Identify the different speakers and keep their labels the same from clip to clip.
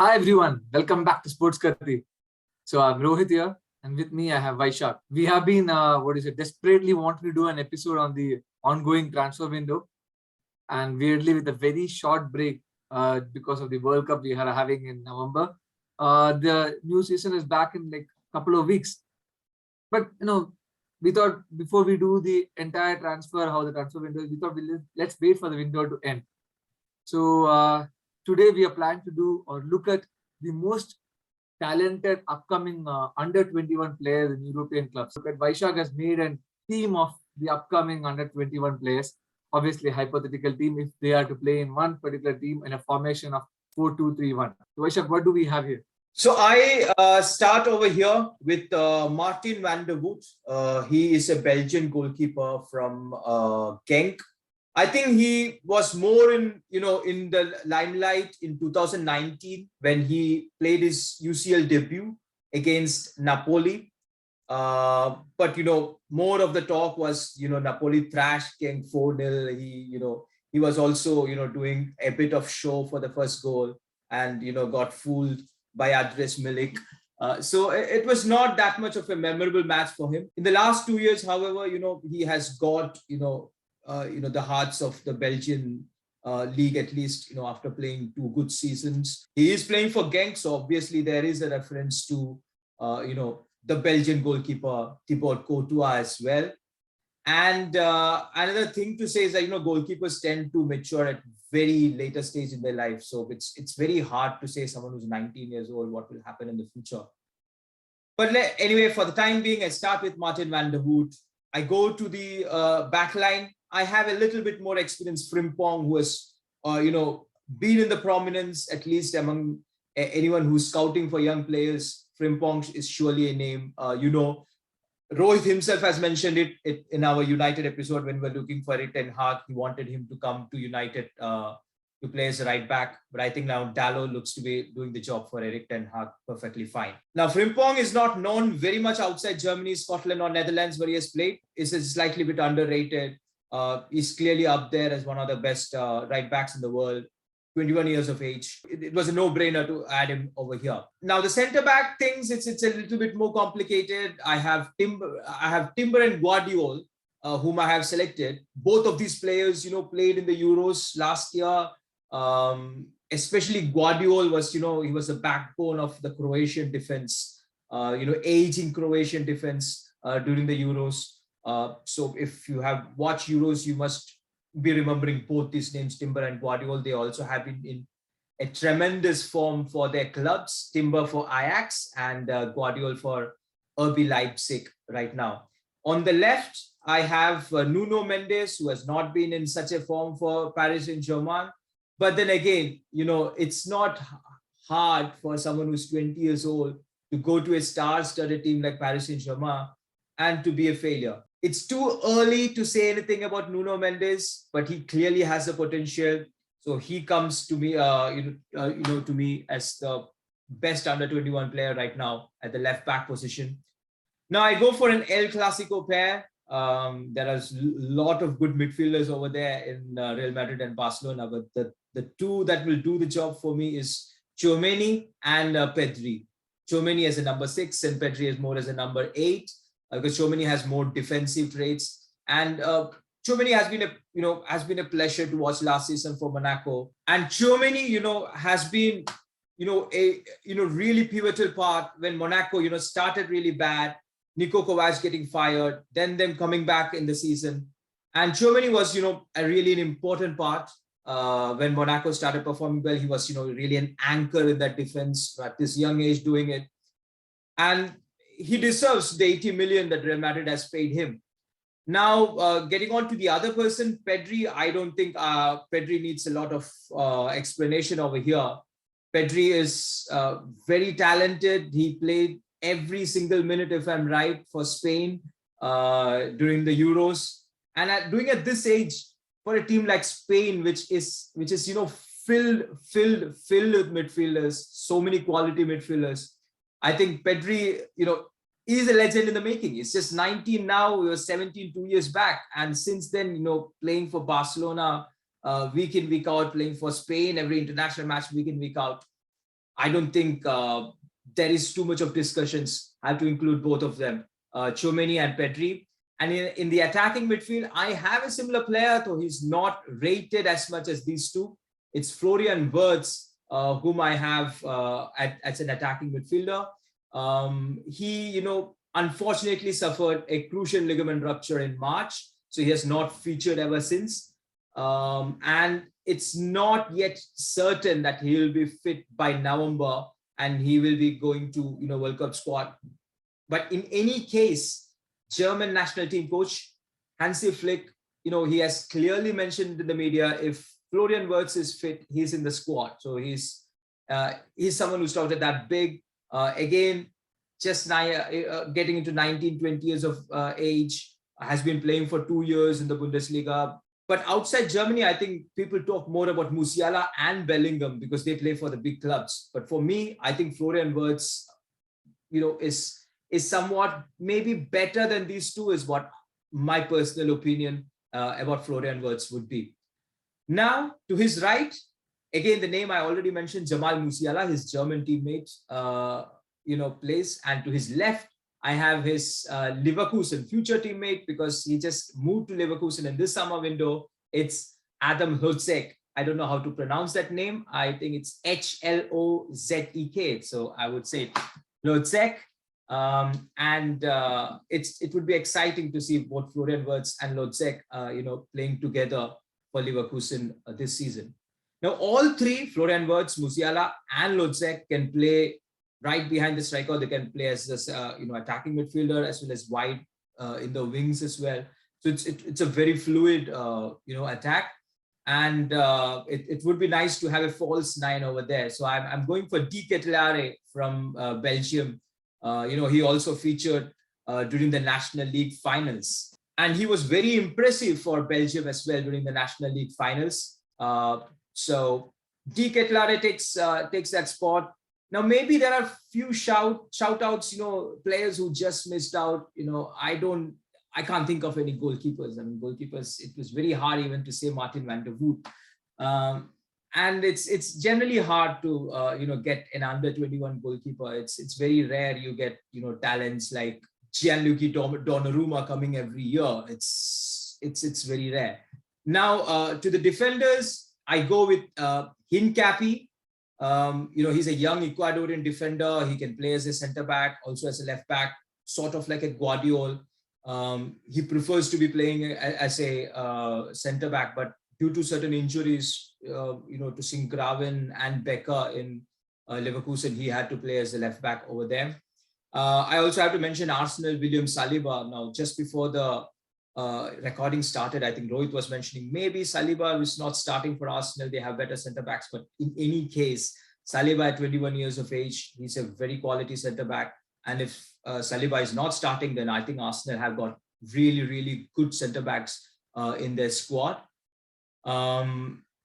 Speaker 1: Hi everyone, welcome back to Sports Kathi. So I'm Rohit here, and with me I have Vaishakh. We have been, desperately wanting to do an episode on the ongoing transfer window, and weirdly with a very short break because of the World Cup we are having in November. The new season is back in like a couple of weeks, but we thought before we do the entire transfer, how the transfer window is, we thought let's wait for the window to end. So today we are planning to do or look at the most talented upcoming under 21 players in European clubs. Look at Vaishakh has made a team of the upcoming under 21 players. Obviously, hypothetical team if they are to play in one particular team in a formation of 4-2-3-1. So Vaishakh, what do we have here?
Speaker 2: So I start over here with Martin van der Voort. He is a Belgian goalkeeper from Genk. I think he was more in the limelight in 2019 when he played his UCL debut against Napoli. But more of the talk was Napoli thrashed Genk 4-0. He was also doing a bit of show for the first goal and got fooled by Adres Milik. So it was not that much of a memorable match for him. In the last 2 years, however, he has got the hearts of the Belgian league, at least after playing 2 good seasons. He is playing for Genk, so obviously there is a reference to the Belgian goalkeeper Thibaut Courtois as well. And another thing to say is that goalkeepers tend to mature at very later stage in their life, so it's very hard to say someone who's 19 years old what will happen in the future. But anyway, for the time being, I start with Martin van der Voort. I go to the back line. I have a little bit more experience. Frimpong, who has been in the prominence, at least among anyone who's scouting for young players. Frimpong is surely a name. Rohit himself has mentioned it in our United episode when we were looking for Erik ten Hag. He wanted him to come to United to play as a right back. But I think now Dalot looks to be doing the job for Erik ten Hag perfectly fine. Now, Frimpong is not known very much outside Germany, Scotland, or Netherlands where he has played. Is slightly bit underrated. He's clearly up there as one of the best right backs in the world. 21 years of age. It was a no-brainer to add him over here. Now the centre back things, it's a little bit more complicated. I have Timber and Gvardiol, whom I have selected. Both of these players, played in the Euros last year. Especially Gvardiol was, he was the backbone of the Croatian defense. Aging Croatian defense during the Euros. So if you have watched Euros, you must be remembering both these names, Timber and Gvardiol. They also have been in a tremendous form for their clubs. Timber for Ajax and Gvardiol for RB Leipzig right now. On the left, I have Nuno Mendes, who has not been in such a form for Paris Saint-Germain. But then again, it's not hard for someone who's 20 years old to go to a star-studded team like Paris Saint-Germain and to be a failure. It's too early to say anything about Nuno Mendes, but he clearly has the potential. So he comes to me, to me as the best under 21 player right now at the left back position. Now I go for an El Clasico pair. There are a lot of good midfielders over there in Real Madrid and Barcelona, but the two that will do the job for me is Tchouameni and Pedri. Tchouameni as a number 6 and Pedri as more as a number 8. Because Tchouameni has more defensive traits, and Tchouameni has been a pleasure to watch last season for Monaco. And Tchouameni, has been a really pivotal part when Monaco started really bad. Niko Kovac getting fired, then them coming back in the season, and Tchouameni was a really an important part when Monaco started performing well. He was really an anchor in that defense at this young age doing it, and he deserves the 80 million that Real Madrid has paid him. Now, getting on to the other person, Pedri, I don't think Pedri needs a lot of explanation over here. Pedri is very talented. He played every single minute, if I'm right, for Spain during the Euros. And doing at this age, for a team like Spain, which is filled with midfielders, so many quality midfielders, I think Pedri, is a legend in the making. He's just 19 now. He was 17 2 years back. And since then, playing for Barcelona week in, week out, playing for Spain, every international match week in, week out. I don't think there is too much of discussions. I have to include both of them, Tchouameni and Pedri. And in the attacking midfield, I have a similar player, though he's not rated as much as these two. It's Florian Wirtz, whom I have as an attacking midfielder. He, unfortunately suffered a cruciate ligament rupture in March, so he has not featured ever since. And it's not yet certain that he will be fit by November and he will be going to, World Cup squad. But in any case, German national team coach Hansi Flick, he has clearly mentioned in the media, if Florian Wirtz is fit, he's in the squad. So he's someone who started that big. Again, just now getting into 19, 20 years of age, has been playing for 2 years in the Bundesliga. But outside Germany, I think people talk more about Musiala and Bellingham because they play for the big clubs. But for me, I think Florian Wirtz, is somewhat maybe better than these two, is what my personal opinion about Florian Wirtz would be. Now, to his right, again, the name I already mentioned, Jamal Musiala, his German teammate, plays. And to his left, I have his Leverkusen future teammate, because he just moved to Leverkusen in this summer window. It's Adam Hlozek. I don't know how to pronounce that name. I think it's Hlozek. So I would say Hlozek. It would be exciting to see both Florian Wirtz and Hlozek, playing together for Leverkusen this season. Now, all three, Florian Wirtz, Musiala, and Hlozek, can play right behind the striker. They can play as this, attacking midfielder as well as wide in the wings as well. So it's a very fluid, attack. And it would be nice to have a false nine over there. So I'm going for De Ketelaere from Belgium. He also featured during the National League finals. And he was very impressive for Belgium as well during the National League finals. So De Ketelaere takes that spot. Now, maybe there are few shout outs, players who just missed out. I can't think of any goalkeepers. I mean, goalkeepers, it was very hard even to say Martin van der Voort. And it's generally hard to, get an under 21 goalkeeper. It's very rare you get, talents like Gianluigi Donnarumma coming every year. It's very rare. Now, to the defenders, I go with Hincapie. He's a young Ecuadorian defender. He can play as a center back, also as a left back, sort of like a Gvardiol. He prefers to be playing as a center back, but due to certain injuries, to Sinkgraven and Becker in Leverkusen, he had to play as a left back over there. I also have to mention Arsenal, William Saliba. Now, just before the recording started, I think Rohit was mentioning maybe Saliba is not starting for Arsenal. They have better centre backs, but in any case, Saliba at 21 years of age, he's a very quality centre back. And if Saliba is not starting, then I think Arsenal have got really, really good centre backs in their squad.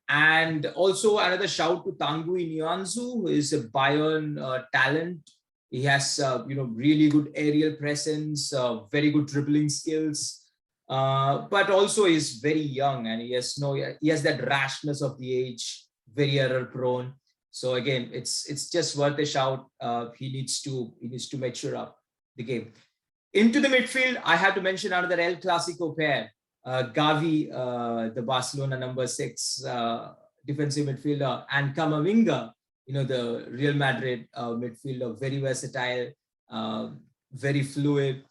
Speaker 2: And also another shout to Tanguy Nianzou, who is a Bayern talent. He has really good aerial presence, very good dribbling skills. But also is very young, and he has that rashness of the age, very error prone. So again, it's just worth a shout. He needs to mature up the game. Into the midfield, I have to mention another El Clasico pair, Gavi, the Barcelona number 6 defensive midfielder, and Camavinga, the Real Madrid midfielder, very versatile, very fluid.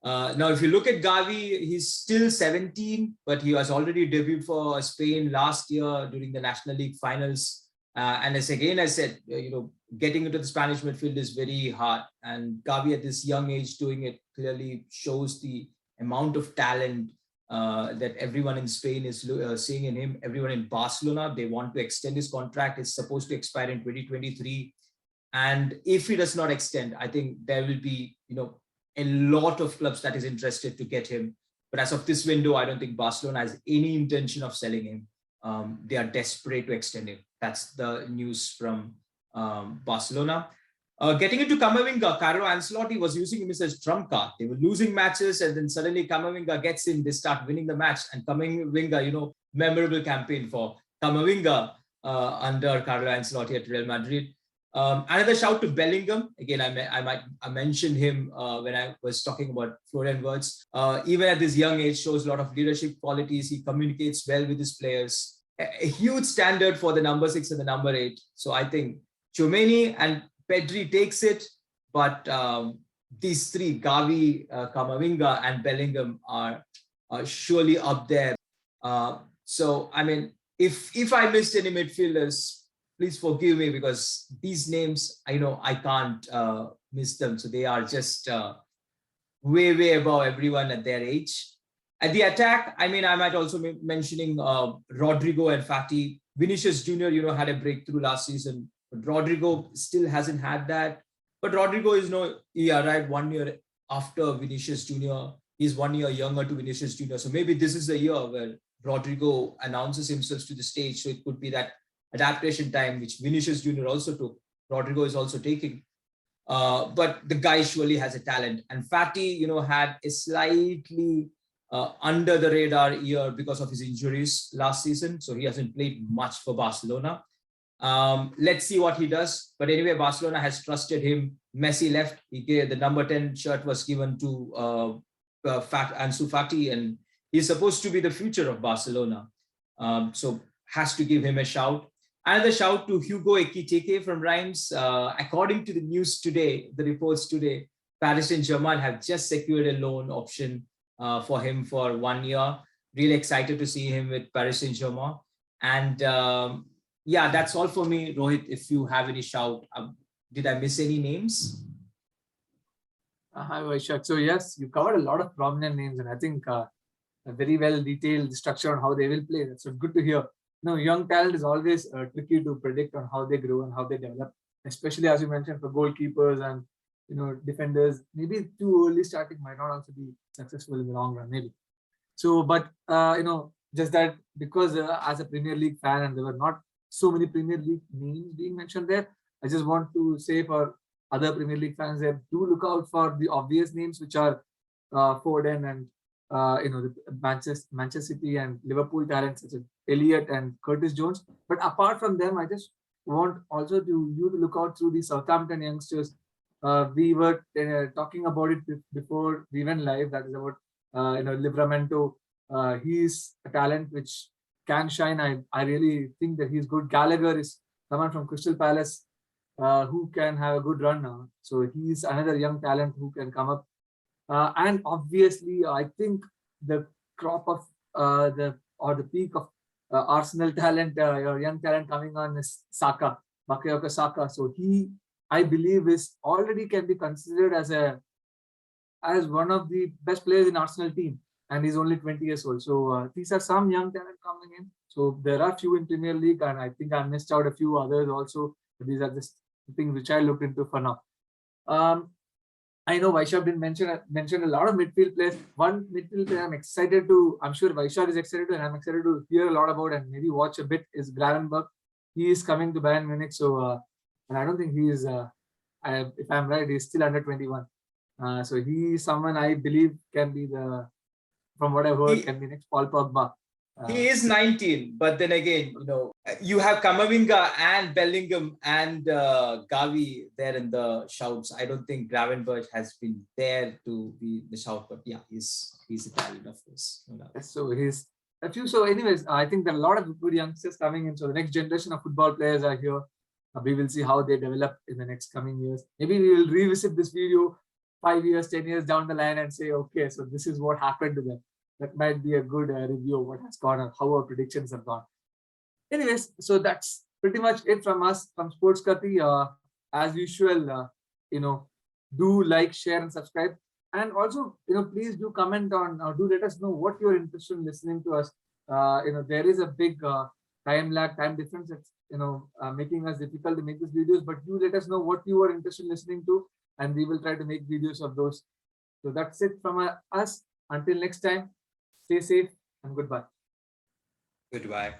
Speaker 2: Now, if you look at Gavi, he's still 17, but he has already debuted for Spain last year during the National League finals. And as I said, getting into the Spanish midfield is very hard. And Gavi at this young age doing it clearly shows the amount of talent that everyone in Spain is seeing in him. Everyone in Barcelona, they want to extend his contract. It's supposed to expire in 2023. And if he does not extend, I think there will be, a lot of clubs that is interested to get him. But as of this window, I don't think Barcelona has any intention of selling him. They are desperate to extend him. That's the news from Barcelona. Getting into Camavinga, Carlo Ancelotti was using him as a trump card. They were losing matches, and then suddenly Camavinga gets in, they start winning the match. And Camavinga, memorable campaign for Camavinga under Carlo Ancelotti at Real Madrid. Another shout to Bellingham. Again, I mentioned him when I was talking about Florian Wirtz. Even at this young age, shows a lot of leadership qualities. He communicates well with his players. A huge standard for the number 6 and the number 8. So I think Tchouameni and Pedri takes it, but these three, Gavi, Camavinga, and Bellingham are surely up there. So I mean, if I missed any midfielders, please forgive me, because these names, I know I can't miss them. So they are just way above everyone at their age. At the attack, I mean, I might also be mentioning Rodrigo and Fati. Vinicius Jr., had a breakthrough last season, but Rodrigo still hasn't had that. But Rodrigo he arrived 1 year after Vinicius Jr. He's 1 year younger to Vinicius Jr. So maybe this is the year where Rodrigo announces himself to the stage. So it could be that adaptation time, which Vinicius Jr. also took. Rodrigo is also taking. But the guy surely has a talent. And Fati, had a slightly under the radar year because of his injuries last season. So he hasn't played much for Barcelona. Let's see what he does. But anyway, Barcelona has trusted him. Messi left. The number 10 shirt was given to Ansu Fati, and he's supposed to be the future of Barcelona. So has to give him a shout. Another shout to Hugo Ekitike from Reims. According to the news today, the reports today, Paris Saint-Germain have just secured a loan option for him for 1 year. Really excited to see him with Paris Saint-Germain. And yeah, that's all for me. Rohit, if you have any shout, did I miss any names?
Speaker 1: Hi, Vaishakh. So yes, you covered a lot of prominent names, and I think a very well detailed structure on how they will play. That's good to hear. Young talent is always tricky to predict on how they grow and how they develop, especially as you mentioned for goalkeepers and defenders. Maybe too early starting might not also be successful in the long run, maybe. So, but just that because as a Premier League fan, and there were not so many Premier League names being mentioned there, I just want to say for other Premier League fans that do look out for the obvious names, which are Foden and the Manchester City and Liverpool talents such as Elliott and Curtis Jones. But apart from them, I just want also you to look out through the Southampton youngsters. We were talking about it before we went live. That is about Livramento. He's a talent which can shine. I really think that he's good. Gallagher is someone from Crystal Palace who can have a good run now. So he's another young talent who can come up. And obviously, I think the crop of the peak of Arsenal talent or young talent coming on is Saka, Bakayoko Saka. So he, I believe, is already can be considered as one of the best players in Arsenal team, and he's only 20 years old. So these are some young talent coming in. So there are few in Premier League, and I think I missed out a few others also. These are just things which I looked into for now. I know Vaishakh didn't mention a lot of midfield players. One midfield player I'm sure Vaishakh is excited to, and I'm excited to hear a lot about and maybe watch a bit, is Gravenberch. He is coming to Bayern Munich. So, and I don't think he is, if I'm right, he's still under 21. So he is someone I believe can be from what I've heard, can be next Paul Pogba.
Speaker 2: He is 19, but then again, you have Camavinga and Bellingham and Gavi there in the shouts. I don't think Gravenberch has been there to be the shout, but yeah, he's Italian, of course. No.
Speaker 1: So he's a few. So anyways, I think there are a lot of good youngsters coming in. So the next generation of football players are here. We will see how they develop in the next coming years. Maybe we will revisit this video 5 years, 10 years down the line and say, okay, so this is what happened to them. That might be a good review of what has gone and how our predictions have gone. Anyways, so that's pretty much it from us, from Sports Kathi. As usual, do like, share, and subscribe. And also, please do comment on, do let us know what you're interested in listening to us. There is a big time difference that's, making us difficult to make these videos, but do let us know what you are interested in listening to, and we will try to make videos of those. So that's it from us. Until next time. Stay safe and goodbye.
Speaker 2: Goodbye.